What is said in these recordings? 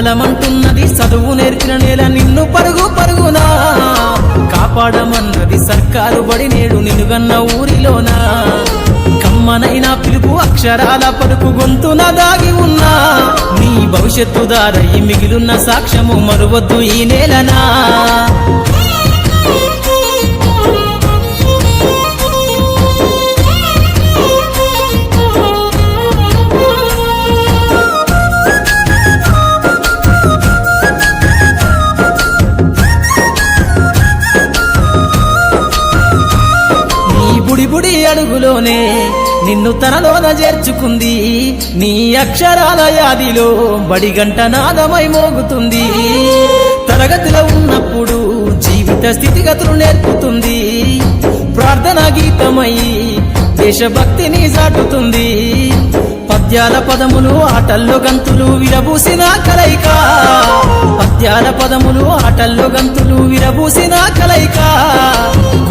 కదలమంటున్నది చదువు నేర్చిన నేల నిన్ను పరుగు పరుగునా కాపాడమన్నది సర్కారు బడి నేడు నిలుగన్న ఊరిలోనా కమ్మనైనా పిలుపు అక్షరాల పలుకు గొంతున దాగి ఉన్నా నీ భవిష్యత్తు దారయి మిగిలున్న సాక్ష్యము మరువద్దు ఈ నేలనా బుడి అడుగులోనే నిన్ను తనలోన చేర్చుకుంది నీ అక్షరాల యాదిలో బడిగంట నాదమై మోగుతుంది తరగతిలో ఉన్నప్పుడు జీవిత స్థితిగతులు నేర్పుతుంది ప్రార్థనా గీతమై దేశభక్తిని చాటుతుంది పద్యాల పదములు ఆటల్లో గంతులు విరబూసిన కలయిక పద్యాల పదములు ఆటల్లో గంతులు విరబూసిన కలయిక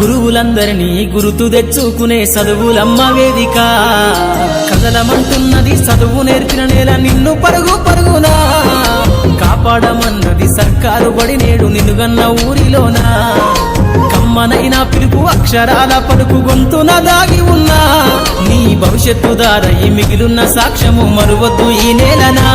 గురువులందరినీ గురుతు తెచ్చుకునే చదువులమ్మ వేదిక కదలమంటున్నది చదువు నేర్చిన నేల నిన్ను పరుగు పరుగునా కాపాడమన్నది సర్కారు బడి నేడు నిలుగన్న ఊరిలోనా కమ్మనైనా పిలుపు అక్షరాల పలుకు గొంతున దాగి ఉన్నా నీ భవిష్యత్తు దారయి మిగిలున్న సాక్ష్యము మరువద్దు ఈ నేలనా